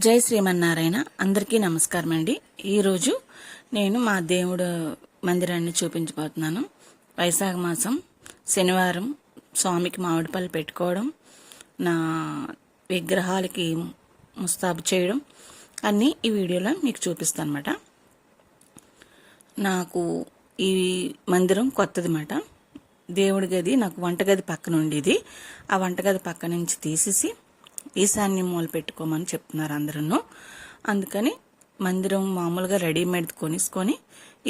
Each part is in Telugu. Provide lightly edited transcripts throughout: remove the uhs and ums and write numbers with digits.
జై శ్రీమన్నారాయణ. అందరికీ నమస్కారం అండి. ఈరోజు నేను మా దేవుడు మందిరాన్ని చూపించబోతున్నాను. వైశాఖ మాసం శనివారం స్వామికి మామిడిపళ్ళు పెట్టుకోవడం, నా విగ్రహాలకి ముస్తాబు చేయడం అన్నీ ఈ వీడియోలో మీకు చూపిస్తాను అన్నమాట. నాకు ఈ మందిరం కొత్తది అన్నమాట. దేవుడి గది నాకు వంటగది పక్కన ఉండేది. ఆ వంటగది పక్క నుంచి తీసేసి ఈశాన్యం మూల పెట్టుకోమని చెప్తున్నారు అందరూ. అందుకని మందిరం మామూలుగా రెడీమేడ్ కొనేసుకొని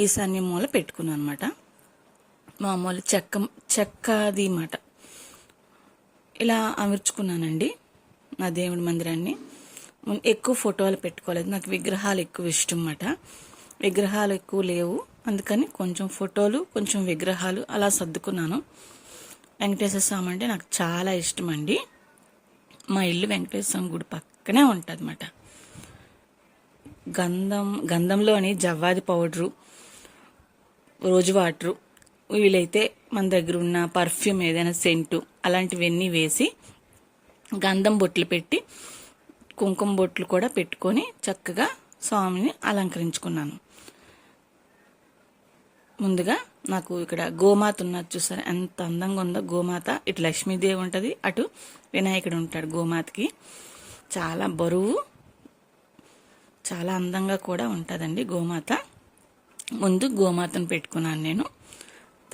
ఈశాన్యం మూల పెట్టుకున్నాను అనమాట. మామూలు చెక్కది మాట ఇలా అమర్చుకున్నానండి నా దేవుడి మందిరాన్ని. ఎక్కువ ఫోటోలు పెట్టుకోలేదు, నాకు విగ్రహాలు ఎక్కువ ఇష్టం అన్నమాట. విగ్రహాలు ఎక్కువ లేవు, అందుకని కొంచెం ఫోటోలు కొంచెం విగ్రహాలు అలా సర్దుకున్నాను. వెంకటేశ్వర స్వామి అంటే నాకు చాలా ఇష్టం అండి. మా ఇల్లు వెంకటేశ్వర స్వామి గుడి పక్కనే ఉంటుంది అన్నమాట. గంధంలోని జవ్వాది పౌడరు, రోజు వాటరు, వీలైతే మన దగ్గర ఉన్న పర్ఫ్యూమ్ ఏదైనా సెంటు అలాంటివన్నీ వేసి గంధం బొట్లు పెట్టి కుంకుమ బొట్లు కూడా పెట్టుకొని చక్కగా స్వామిని అలంకరించుకున్నాను. ముందుగా నాకు ఇక్కడ గోమాత ఉన్నది చూసారు, ఎంత అందంగా ఉందో గోమాత. ఇటు లక్ష్మీదేవి ఉంటుంది, అటు వినాయకుడు ఉంటాడు. గోమాతకి చాలా బరువు, చాలా అందంగా కూడా ఉంటుందండి గోమాత. ముందు గోమాతను పెట్టుకున్నాను నేను.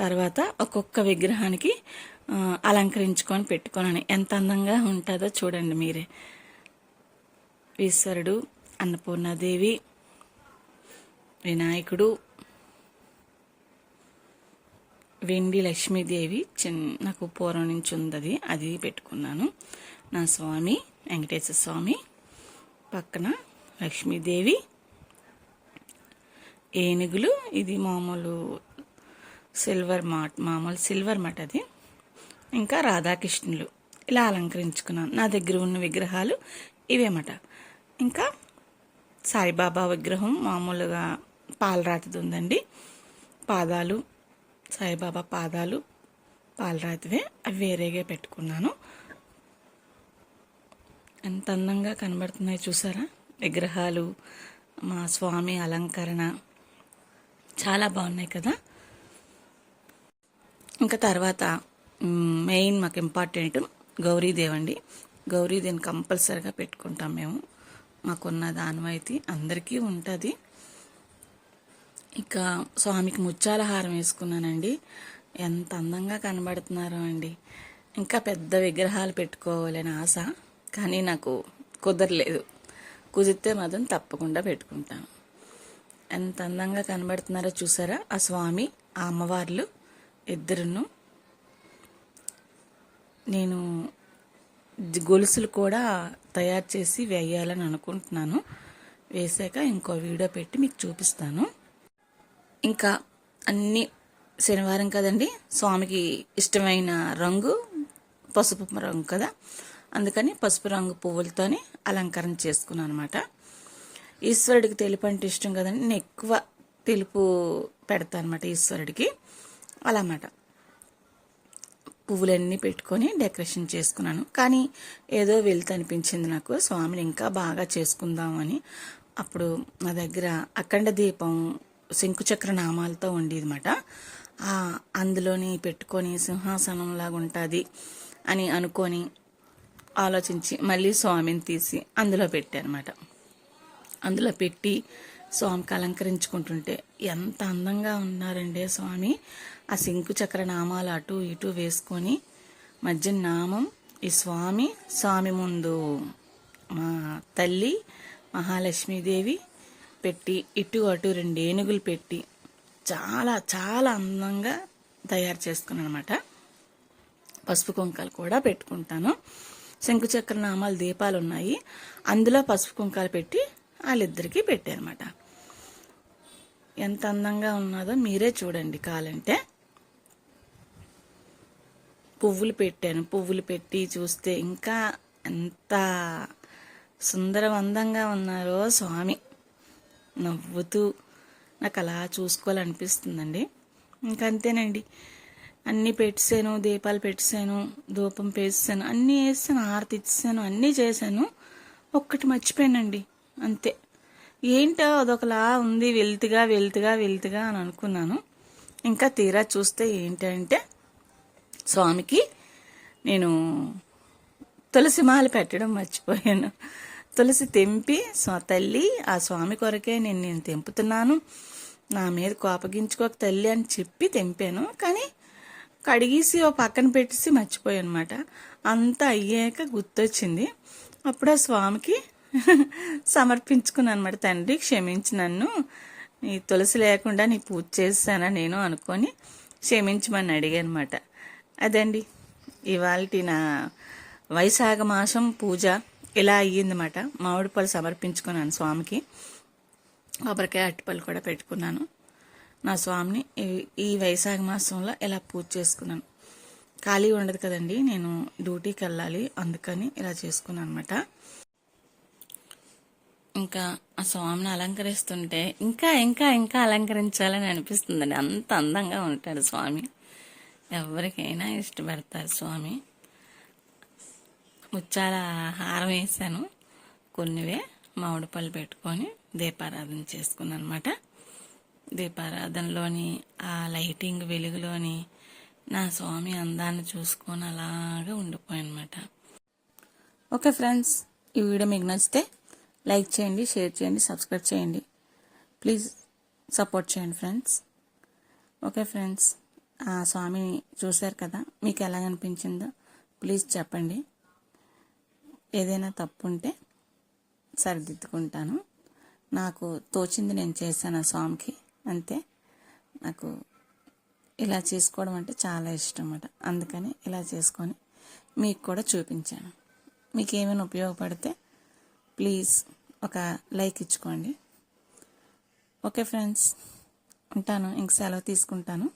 తర్వాత ఒక్కొక్క విగ్రహానికి అలంకరించుకొని పెట్టుకున్నాను. ఎంత అందంగా ఉంటుందో చూడండి మీరే. ఈశ్వరుడు, అన్నపూర్ణాదేవి, వినాయకుడు, వెండి లక్ష్మీదేవి నాకు పూర్వం నుంచి ఉంది, అది పెట్టుకున్నాను. నా స్వామి వెంకటేశ్వర స్వామి పక్కన లక్ష్మీదేవి, ఏనుగులు, ఇది మామూలు సిల్వర్ మాట అది, ఇంకా రాధాకృష్ణులు ఇలా అలంకరించుకున్నాను. నా దగ్గర ఉన్న విగ్రహాలు ఇవేమాట. ఇంకా సాయిబాబా విగ్రహం మామూలుగా పాలరాతిది ఉందండి. పాదాలు సాయిబాబా పాదాలు పాలరాతివే, అవి వేరేగా పెట్టుకున్నాను. ఎంత అందంగా కనబడుతున్నాయి చూసారా విగ్రహాలు. మా స్వామి అలంకరణ చాలా బాగున్నాయి కదా. ఇంకా తర్వాత మెయిన్ మాకు ఇంపార్టెంట్ గౌరీదేవి అండి. గౌరీదేవిని కంపల్సరిగా పెట్టుకుంటాం మేము. మాకున్న దానమైతే అందరికీ ఉంటుంది. ఇక స్వామికి ముత్యాల హారం వేసుకున్నానండి. ఎంత అందంగా కనబడుతున్నారో అండి. ఇంకా పెద్ద విగ్రహాలు పెట్టుకోవాలని ఆశ, కానీ నాకు కుదరలేదు. కుదిరితే మాత్రం తప్పకుండా పెట్టుకుంటాను. ఎంత అందంగా కనబడుతున్నారో చూసారా ఆ స్వామి, ఆ అమ్మవార్లు ఇద్దరును. నేను గొలుసులు కూడా తయారు చేసి వేయాలని అనుకుంటున్నాను. వేసాక ఇంకో వీడియో పెట్టి మీకు చూపిస్తాను. ఇంకా అన్ని శనివారం కదండి, స్వామికి ఇష్టమైన రంగు పసుపు రంగు కదా, అందుకని పసుపు రంగు పువ్వులతోని అలంకరణ చేసుకున్నాను అనమాట. ఈశ్వరుడికి తెలుపు అంటే ఇష్టం కదండి, నేను ఎక్కువ తెలుపు పెడతాను అనమాట ఈశ్వరుడికి. అలా అన్నమాట పువ్వులన్నీ పెట్టుకొని డెకరేషన్ చేసుకున్నాను. కానీ ఏదో వెళ్తూ అనిపించింది నాకు స్వామిని ఇంకా బాగా చేసుకుందామని. అప్పుడు నా దగ్గర అఖండ దీపం శంకుచక్ర నామాలతో ఉండేది అన్నమాట. అందులోని పెట్టుకొని సింహాసనంలాగా ఉంటుంది అని అనుకొని ఆలోచించి మళ్ళీ స్వామిని తీసి అందులో పెట్టానమాట. అందులో పెట్టి స్వామికి అలంకరించుకుంటుంటే ఎంత అందంగా ఉన్నారండి స్వామి. ఆ శంకుచక్ర నామాలు అటు ఇటు వేసుకొని మధ్య నామం ఈ స్వామి ముందు మా తల్లి మహాలక్ష్మీదేవి పెట్టి ఇటు అటు 2 ఏనుగులు పెట్టి చాలా చాలా అందంగా తయారు చేసుకున్నాను అనమాట. పసుపు కుంకాలు కూడా పెట్టుకుంటాను. శంకుచక్ర నామాలు దీపాలు ఉన్నాయి, అందులో పసుపు కుంకాలు పెట్టి వాళ్ళిద్దరికీ పెట్టారన్నమాట. ఎంత అందంగా ఉన్నదో మీరే చూడండి కావాలంటే. పువ్వులు పెట్టాను, పువ్వులు పెట్టి చూస్తే ఇంకా ఎంత సుందరవందంగా ఉన్నారో స్వామి. నవ్వుతూ నాకు అలా చూసుకోవాలనిపిస్తుందండి. ఇంకంతేనండి, అన్నీ పెట్టాను, దీపాలు పెట్టాను, ధూపం వేసాను, అన్నీ వేసాను, హారతి ఇచ్చాను, అన్నీ చేశాను. ఒక్కటి మర్చిపోయానండి, అంతే. ఏంటో అదొకలా ఉంది, వెళ్తుగా అని అనుకున్నాను. ఇంకా తీరా చూస్తే ఏంటంటే స్వామికి నేను తులసి మాల పెట్టడం మర్చిపోయాను. తులసి తెంపి తల్లి ఆ స్వామి కొరకే నేను తెంపుతున్నాను, నా మీద కోపగించుకోక తల్లి అని చెప్పి తెంపాను. కానీ కడిగేసి ఓ పక్కన పెట్టేసి మర్చిపోయాను అనమాట. అంతా అయ్యాక గుర్తొచ్చింది. అప్పుడు ఆ స్వామికి సమర్పించుకున్నాను అనమాట. తండ్రి క్షమించి నన్ను, నీ తులసి లేకుండా నీ పూజ చేస్తానా నేను అనుకొని క్షమించమని అడిగానమాట. అదండి ఇవాళ నా వైశాఖ మాసం పూజ ఇలా అయ్యిందన్నమాట. మామిడి పళ్ళు సమర్పించుకున్నాను స్వామికి, కొబ్బరికాయ అరటిపళ్ళు కూడా పెట్టుకున్నాను. నా స్వామిని ఈ వైశాఖ మాసంలో ఇలా పూజ చేసుకున్నాను. ఖాళీ ఉండదు కదండి, నేను డ్యూటీకి వెళ్ళాలి, అందుకని ఇలా చేసుకున్నాను అనమాట. ఇంకా ఆ స్వామిని అలంకరిస్తుంటే ఇంకా ఇంకా ఇంకా అలంకరించాలని అనిపిస్తుందండి. అంత అందంగా ఉంటాడు స్వామి, ఎవరికైనా ఇష్టపడతారు స్వామి. ముత్యాల హారం వేసాను, కొన్నివే మామిడి పళ్ళు పెట్టుకొని దీపారాధన చేసుకున్నాను అనమాట. దీపారాధనలోని ఆ లైటింగ్ వెలుగులోని నా స్వామి అందాన్ని చూసుకొని అలాగా ఉండిపోయానమాట. ఓకే ఫ్రెండ్స్, ఈ వీడియో మీకు నచ్చితే లైక్ చేయండి, షేర్ చేయండి, సబ్స్క్రైబ్ చేయండి. ప్లీజ్ సపోర్ట్ చేయండి ఫ్రెండ్స్. ఓకే ఫ్రెండ్స్, ఆ స్వామిని చూశారు కదా, మీకు ఎలా అనిపించిందో ప్లీజ్ చెప్పండి. ఏదైనా తప్పు ఉంటే సరిదిద్దుకుంటాను. నాకు తోచింది నేను చేశాను ఆ స్వామికి, అంతే. నాకు ఇలా చేసుకోవడం అంటే చాలా ఇష్టం అన్నమాట. అందుకని ఇలా చేసుకొని మీకు కూడా చూపించాను. మీకు ఏమైనా ఉపయోగపడితే ప్లీజ్ ఒక లైక్ ఇచ్చుకోండి. ఓకే ఫ్రెండ్స్, ఉంటాను. ఇంక సెలవు తీసుకుంటాను.